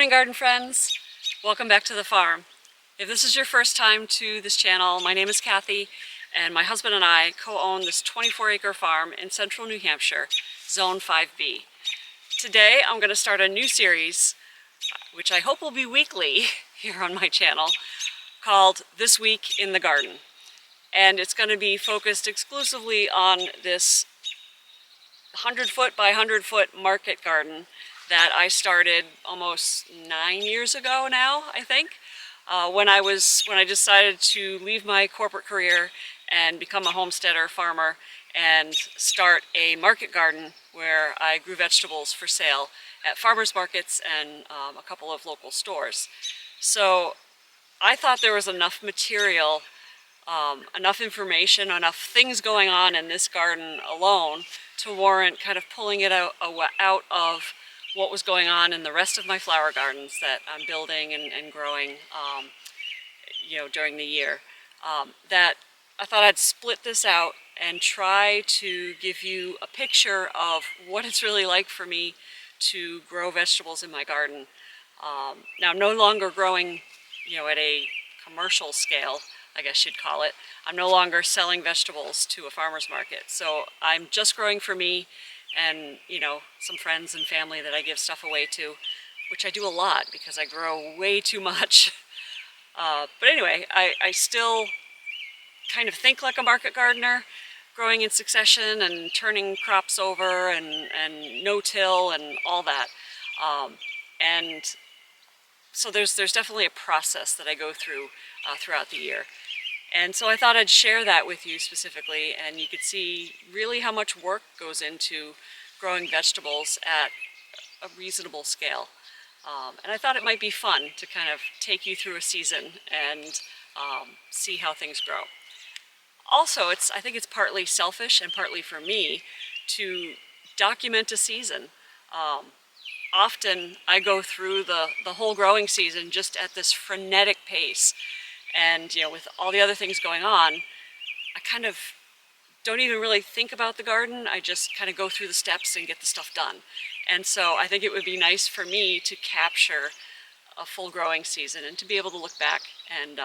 morning, garden friends. Welcome back to the farm. If this is your first time to this channel, my name is Kathy, and my husband and I co-own this 24-acre farm in central New Hampshire, Zone 5B. Today I'm going to start a new series, which I hope will be weekly here on my channel, called This Week in the Garden. And it's going to be focused exclusively on this 100-foot by 100-foot market garden that I started almost 9 years ago now, I think, when I decided to leave my corporate career and become a homesteader farmer and start a market garden where I grew vegetables for sale at farmers markets and a couple of local stores. So I thought there was enough material, enough information, enough things going on in this garden alone to warrant kind of pulling it out of what was going on in the rest of my flower gardens that I'm building and growing, during the year. That I thought I'd split this out and try to give you a picture of what it's really like for me to grow vegetables in my garden. Now I'm no longer growing, at a commercial scale, I guess you'd call it. I'm no longer selling vegetables to a farmer's market. So I'm just growing for me and, some friends and family that I give stuff away to, which I do a lot because I grow way too much. But anyway, I still kind of think like a market gardener, growing in succession and turning crops over and no-till and all that. And so there's definitely a process that I go through throughout the year. And so I thought I'd share that with you specifically, and you could see really how much work goes into growing vegetables at a reasonable scale. And I thought it might be fun to kind of take you through a season and see how things grow. Also, I think it's partly selfish and partly for me to document a season. Often I go through the whole growing season just at this frenetic pace. And, with all the other things going on, I kind of don't even really think about the garden. I just kind of go through the steps and get the stuff done. And so I think it would be nice for me to capture a full growing season and to be able to look back and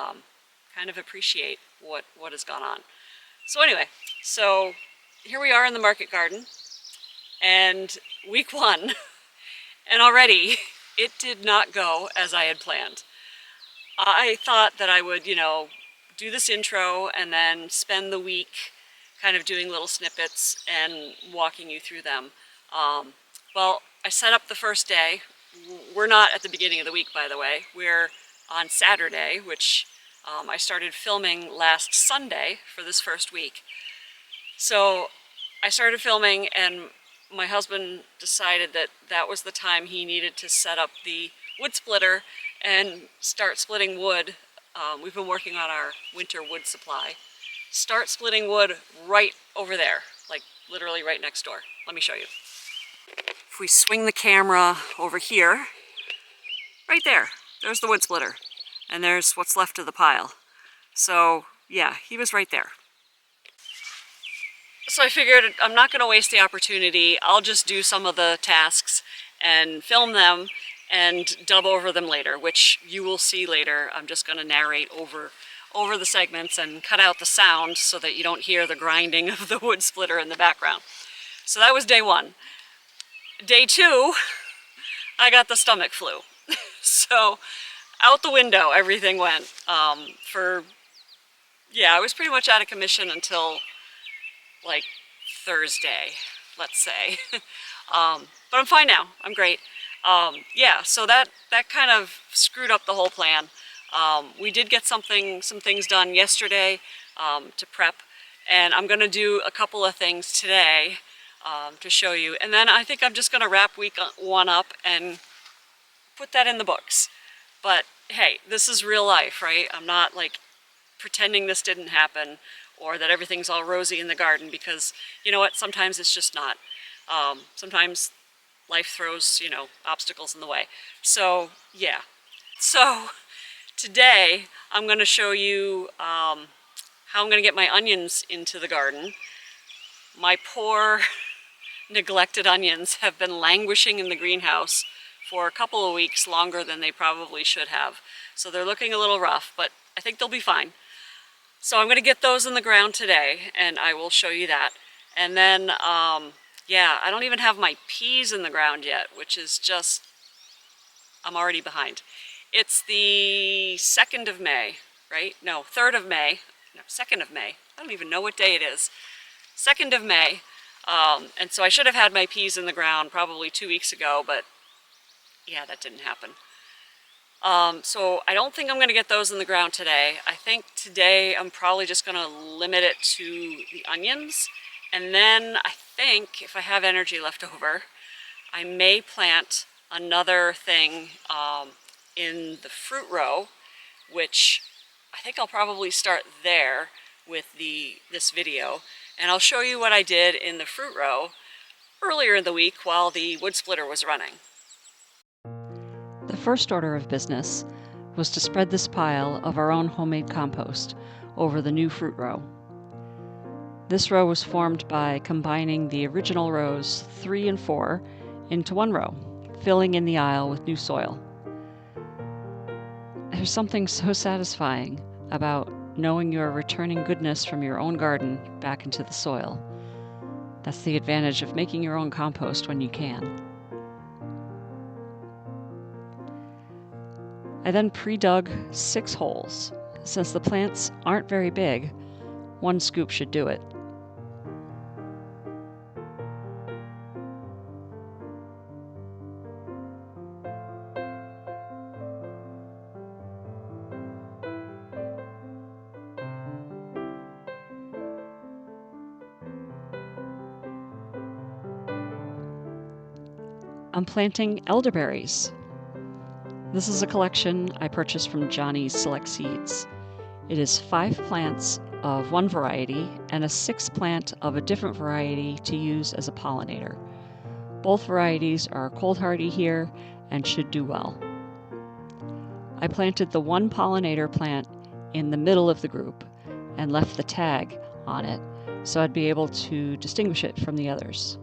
kind of appreciate what has gone on. So anyway, so here we are in the market garden, and week one, and already it did not go as I had planned. I thought that I would, do this intro and then spend the week kind of doing little snippets and walking you through them. Well, I set up the first day. We're not at the beginning of the week, by the way. We're on Saturday, which I started filming last Sunday for this first week. So I started filming, and my husband decided that that was the time he needed to set up the wood splitter and start splitting wood. We've been working on our winter wood supply. Start splitting wood right over there, like literally right next door. Let me show you. If we swing the camera over here, right there's the wood splitter, and there's what's left of the pile. So yeah, he was right there. So I figured I'm not going to waste the opportunity. I'll just do some of the tasks and film them and dub over them later, which you will see later. I'm just going to narrate over the segments and cut out the sound so that you don't hear the grinding of the wood splitter in the background. So that was day one. Day two, I got the stomach flu. So out the window everything went. I was pretty much out of commission until like Thursday, let's say. But I'm fine now. I'm great. So that kind of screwed up the whole plan. We did get some things done yesterday to prep, and I'm going to do a couple of things today to show you. And then I think I'm just going to wrap week one up and put that in the books. But hey, this is real life, right? I'm not like pretending this didn't happen or that everything's all rosy in the garden, because you know what? Sometimes it's just not. Sometimes life throws, obstacles in the way. So yeah. So today I'm going to show you how I'm going to get my onions into the garden. My poor neglected onions have been languishing in the greenhouse for a couple of weeks longer than they probably should have. So they're looking a little rough, but I think they'll be fine. So I'm going to get those in the ground today, and I will show you that. And then, yeah, I don't even have my peas in the ground yet, which is just, I'm already behind. It's the 2nd of May, right? No, 3rd of May. No, 2nd of May. I don't even know what day it is. 2nd of May. And so I should have had my peas in the ground probably 2 weeks ago, but yeah, that didn't happen. So I don't think I'm going to get those in the ground today. I think today I'm probably just going to limit it to the onions. And then I think if I have energy left over, I may plant another thing in the fruit row, which I think I'll probably start there with this video. And I'll show you what I did in the fruit row earlier in the week while the wood splitter was running. The first order of business was to spread this pile of our own homemade compost over the new fruit row. This row was formed by combining the original rows 3 and 4 into one row, filling in the aisle with new soil. There's something so satisfying about knowing you are returning goodness from your own garden back into the soil. That's the advantage of making your own compost when you can. I then pre-dug 6 holes. Since the plants aren't very big, 1 scoop should do it. I'm planting elderberries. This is a collection I purchased from Johnny's Select Seeds. It is 5 plants of one variety and a 6th plant of a different variety to use as a pollinator. Both varieties are cold hardy here and should do well. I planted the one pollinator plant in the middle of the group and left the tag on it so I'd be able to distinguish it from the others.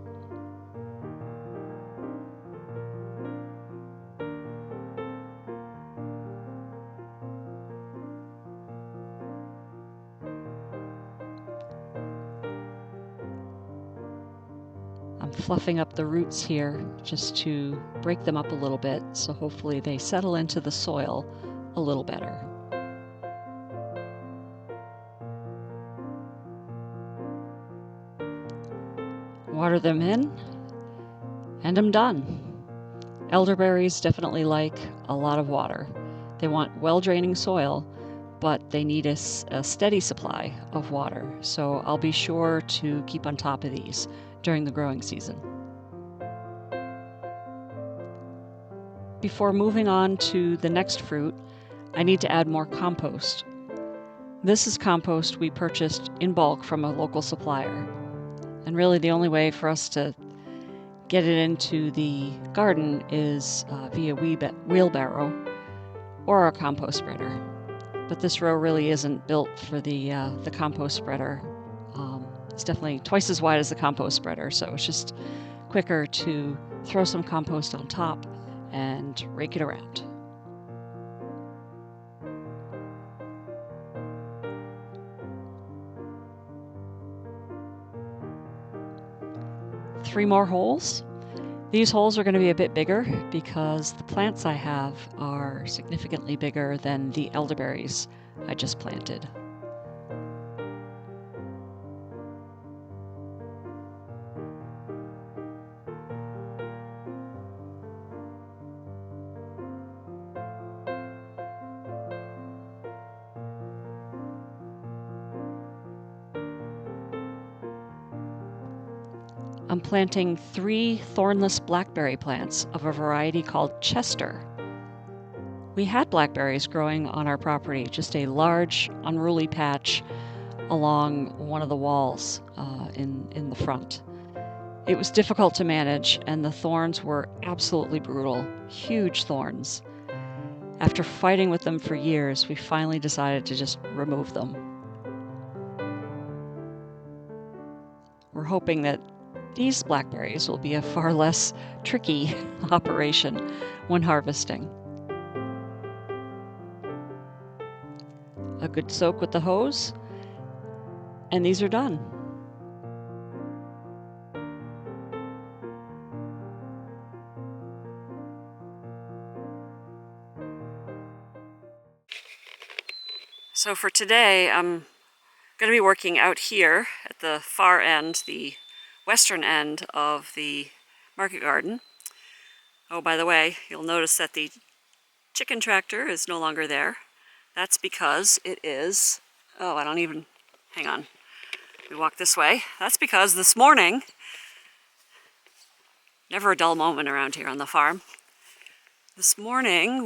I'm fluffing up the roots here just to break them up a little bit, so hopefully they settle into the soil a little better. Water them in, and I'm done. Elderberries definitely like a lot of water. They want well-draining soil, but they need a steady supply of water, so I'll be sure to keep on top of these during the growing season. Before moving on to the next fruit, I need to add more compost. This is compost we purchased in bulk from a local supplier. And really the only way for us to get it into the garden is via wheelbarrow or a compost spreader. But this row really isn't built for the compost spreader. It's definitely twice as wide as the compost spreader, so it's just quicker to throw some compost on top and rake it around. Three more holes. These holes are going to be a bit bigger because the plants I have are significantly bigger than the elderberries I just planted. I'm planting 3 thornless blackberry plants of a variety called Chester. We had blackberries growing on our property, just a large, unruly patch along one of the walls in the front. It was difficult to manage, and the thorns were absolutely brutal, huge thorns. After fighting with them for years, we finally decided to just remove them. We're hoping that these blackberries will be a far less tricky operation when harvesting. A good soak with the hose, and these are done. So for today, I'm going to be working out here at the far end, the western end of the market garden. Oh, by the way, you'll notice that the chicken tractor is no longer there. That's because it is, oh, I don't even, hang on, we walk this way. That's because this morning, never a dull moment around here on the farm. This morning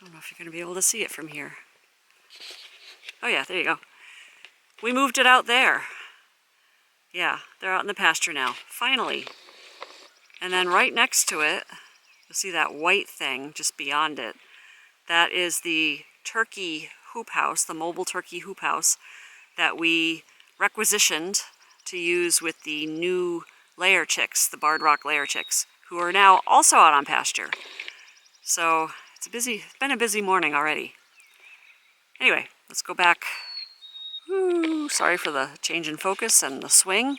I don't know if you're going to be able to see it from here. Oh yeah, there you go. We moved it out there. Yeah, they're out in the pasture now, finally. And then right next to it, you'll see that white thing just beyond it. That is the turkey hoop house, the mobile turkey hoop house that we requisitioned to use with the new layer chicks, the Barred Rock layer chicks, who are now also out on pasture. So it's been a busy morning already. Anyway, let's go back. Ooh, sorry for the change in focus and the swing.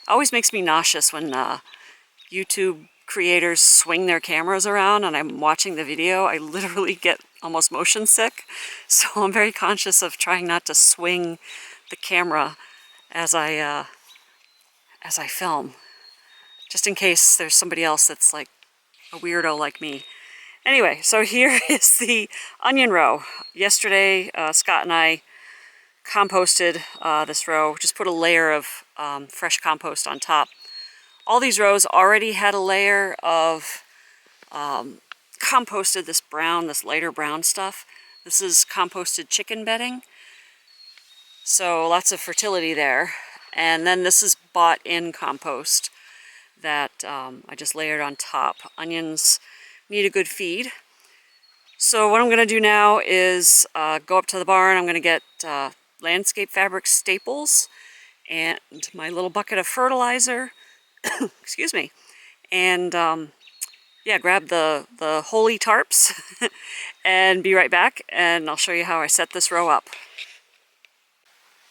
Always makes me nauseous when YouTube creators swing their cameras around and I'm watching the video. I literally get almost motion sick. So I'm very conscious of trying not to swing the camera as I film, just in case there's somebody else that's like a weirdo like me. Anyway, so here is the onion row. Yesterday, Scott and I composted this row, just put a layer of fresh compost on top. All these rows already had a layer of composted, this lighter brown stuff. This is composted chicken bedding. So lots of fertility there. And then this is bought in compost that I just layered on top. Onions need a good feed. So what I'm going to do now is go up to the barn. I'm going to get landscape fabric staples and my little bucket of fertilizer. Excuse me. And yeah, grab the holy tarps and be right back, and I'll show you how I set this row up.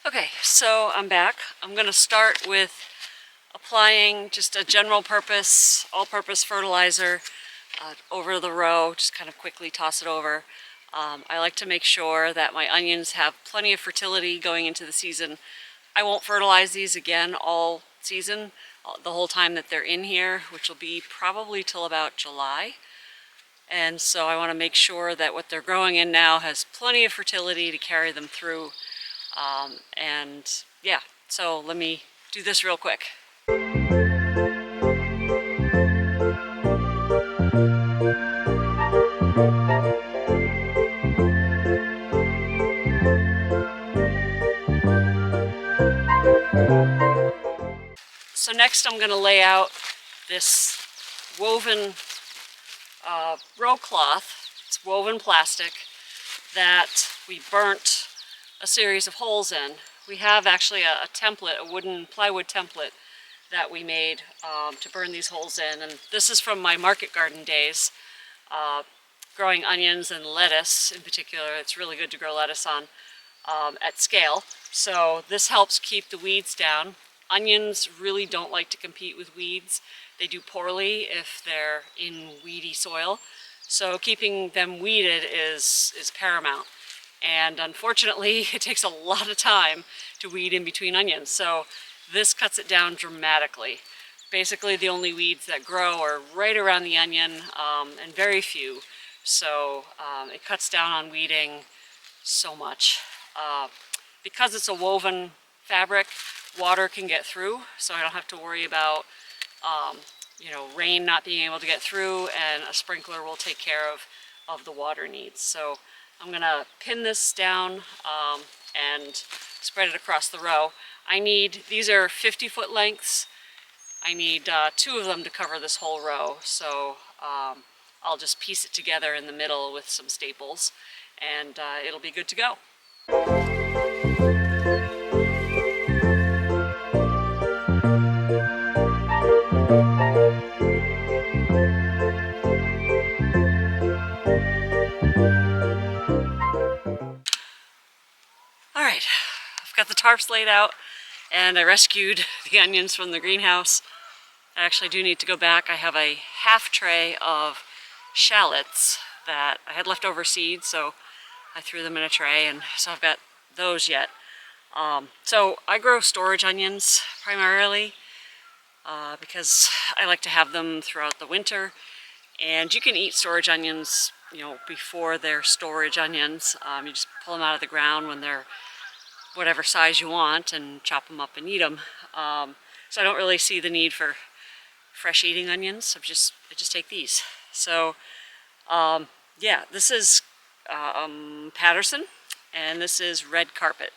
Okay, so I'm back. I'm going to start with applying just a general purpose, all-purpose fertilizer over the row. Just kind of quickly toss it over. I like to make sure that my onions have plenty of fertility going into the season. I won't fertilize these again all season, the whole time that they're in here, which will be probably till about July. And so I want to make sure that what they're growing in now has plenty of fertility to carry them through. And yeah, so let me do this real quick. So next I'm going to lay out this woven row cloth. It's woven plastic that we burnt a series of holes in. We have actually a template, a wooden plywood template that we made to burn these holes in. And this is from my market garden days, growing onions and lettuce in particular. It's really good to grow lettuce on at scale. So this helps keep the weeds down. Onions really don't like to compete with weeds. They do poorly if they're in weedy soil. So keeping them weeded is paramount. And unfortunately, it takes a lot of time to weed in between onions. So this cuts it down dramatically. Basically, the only weeds that grow are right around the onion, and very few. So it cuts down on weeding so much. Because it's a woven fabric, water can get through, so I don't have to worry about rain not being able to get through, and a sprinkler will take care of the water needs. So I'm going to pin this down and spread it across the row. These are 50-foot lengths. I need 2 of them to cover this whole row, so I'll just piece it together in the middle with some staples, and it'll be good to go. right, I've got the tarps laid out and I rescued the onions from the greenhouse. I actually do need to go back. I have a half tray of shallots that I had leftover seeds, so I threw them in a tray, and so I've got those yet. So I grow storage onions primarily because I like to have them throughout the winter. And you can eat storage onions, you know, before they're storage onions. You just pull them out of the ground when they're whatever size you want and chop them up and eat them. So I don't really see the need for fresh eating onions. I just take these. So yeah, this is Patterson, and this is red carpet.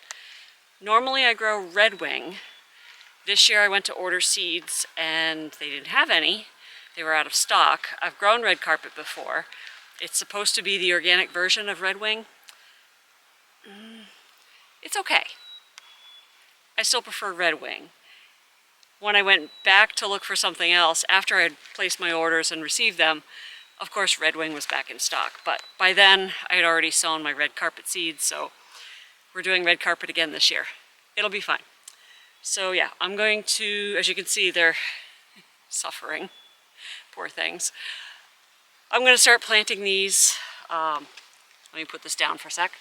Normally I grow red wing. This year I went to order seeds and they didn't have any. They were out of stock. I've grown red carpet before. It's supposed to be the organic version of red wing. It's okay. I still prefer red wing. When I went back to look for something else, after I had placed my orders and received them, of course red wing was back in stock. But by then I had already sown my red carpet seeds, so we're doing red carpet again this year. It'll be fine. So yeah, I'm going to, as you can see, they're suffering. Poor things. I'm going to start planting these. Let me put this down for a sec.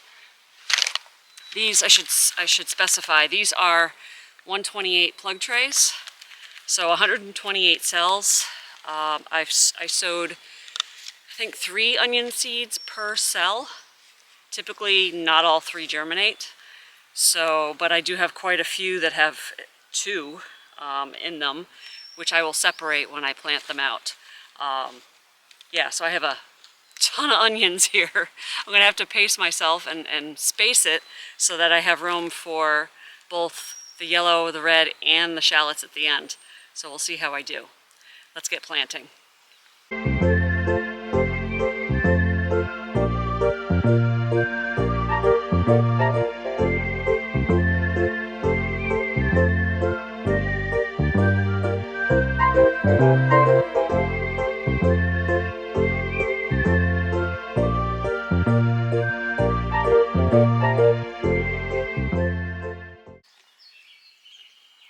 These, I should specify, these are 128 plug trays. So 128 cells. I sowed, I think, 3 onion seeds per cell. Typically not all 3 germinate, so, but I do have quite a few that have 2 in them, which I will separate when I plant them out. Yeah, so I have a ton of onions here. I'm going to have to pace myself and space it so that I have room for both the yellow, the red, and the shallots at the end. So we'll see how I do. Let's get planting.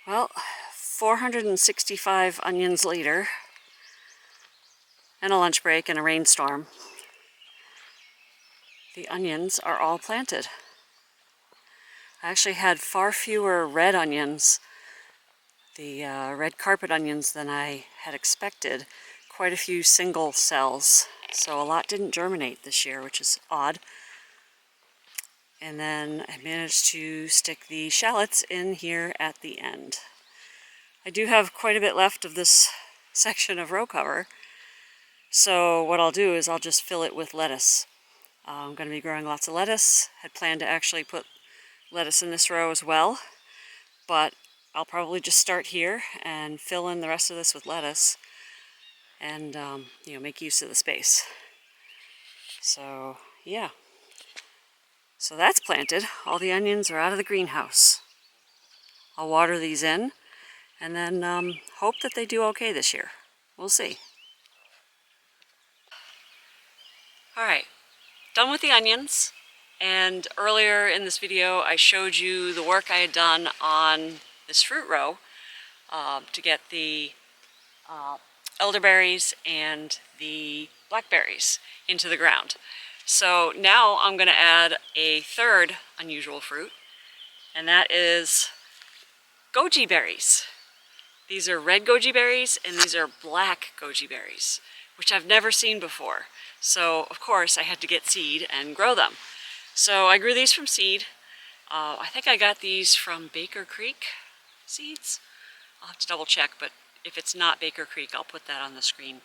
Well, 465 onions later, and a lunch break and a rainstorm, the onions are all planted. I actually had far fewer red onions, the red carpet onions, than I had expected. Quite a few single cells, so a lot didn't germinate this year, which is odd. And then I managed to stick the shallots in here at the end. I do have quite a bit left of this section of row cover, so what I'll do is I'll just fill it with lettuce. I'm going to be growing lots of lettuce. Had planned to actually put lettuce in this row as well, but I'll probably just start here and fill in the rest of this with lettuce and you know, make use of the space. So yeah. So that's planted. All the onions are out of the greenhouse. I'll water these in and then hope that they do okay this year. We'll see. Alright, done with the onions. And earlier in this video I showed you the work I had done on this fruit row to get the elderberries and the blackberries into the ground. So now I'm going to add a third unusual fruit, and that is goji berries. These are red goji berries and these are black goji berries, which I've never seen before. So of course I had to get seed and grow them. So I grew these from seed. I think I got these from Baker Creek seeds. I'll have to double check, but if it's not Baker Creek, I'll put that on the screen.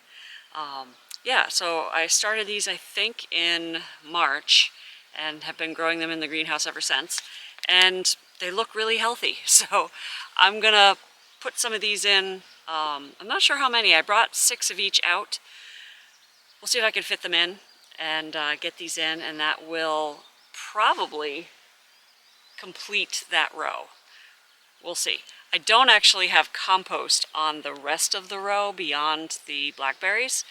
Yeah, so I started these, I think, in March and have been growing them in the greenhouse ever since. And they look really healthy. So I'm gonna put some of these in. I'm not sure how many. I brought 6 of each out. We'll see if I can fit them in and get these in, and that will probably complete that row. We'll see. I don't actually have compost on the rest of the row beyond the blackberries.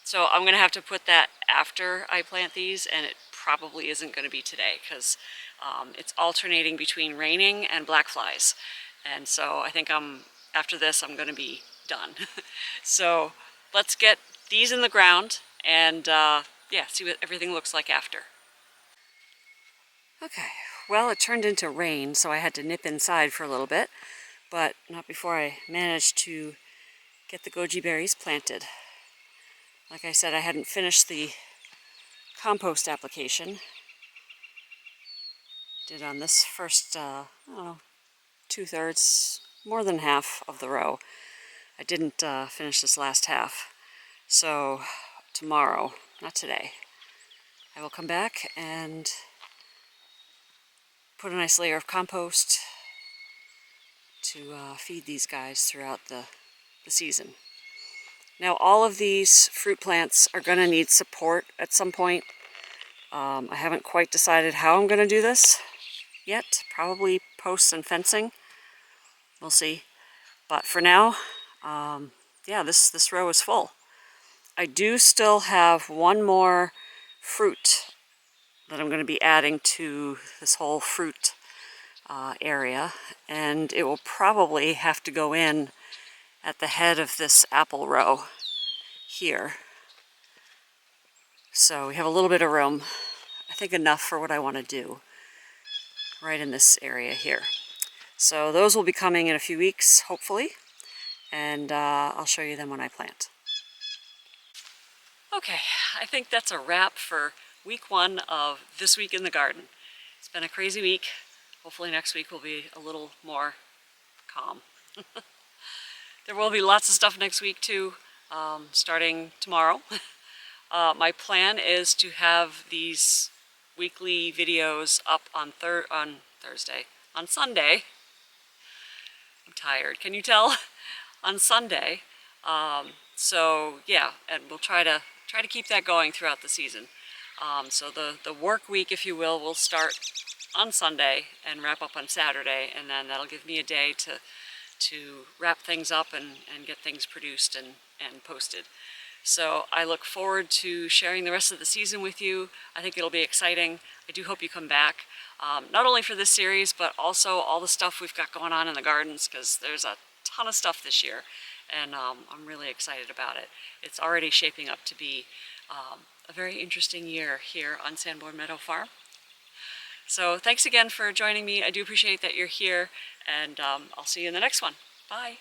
So I'm going to have to put that after I plant these, and it probably isn't going to be today because It's alternating between raining and black flies. And so I think after this I'm going to be done. So let's get these in the ground and yeah, see what everything looks like after. Okay, well, it turned into rain, so I had to nip inside for a little bit, but not before I managed to get the goji berries planted. Like I said, I hadn't finished the compost application. Did on this first, I don't know, 2/3, more than half of the row. I didn't finish this last half. So tomorrow, not today, I will come back and put a nice layer of compost to feed these guys throughout the season. Now all of these fruit plants are going to need support at some point. I haven't quite decided how I'm going to do this yet. Probably posts and fencing. We'll see. But for now, yeah, this row is full. I do still have one more fruit that I'm going to be adding to this whole fruit area, and it will probably have to go in at the head of this apple row here. So we have a little bit of room, I think enough for what I want to do, right in this area here. So those will be coming in a few weeks, hopefully, and I'll show you them when I plant. Okay, I think that's a wrap for week 1 of This Week in the Garden. It's been a crazy week. Hopefully next week will be a little more calm. There will be lots of stuff next week too, starting tomorrow. My plan is to have these weekly videos up on Thursday, on Sunday. I'm tired, can you tell? On Sunday. So yeah, and we'll try to keep that going throughout the season. So the work week, if you will start on Sunday and wrap up on Saturday, and then that'll give me a day to wrap things up and get things produced and posted. So I look forward to sharing the rest of the season with you. I think it'll be exciting. I do hope you come back, not only for this series, but also all the stuff we've got going on in the gardens, because there's a ton of stuff this year, and I'm really excited about it. It's already shaping up to be a very interesting year here on Sanborn Meadow Farm. So thanks again for joining me. I do appreciate that you're here, and I'll see you in the next one. Bye.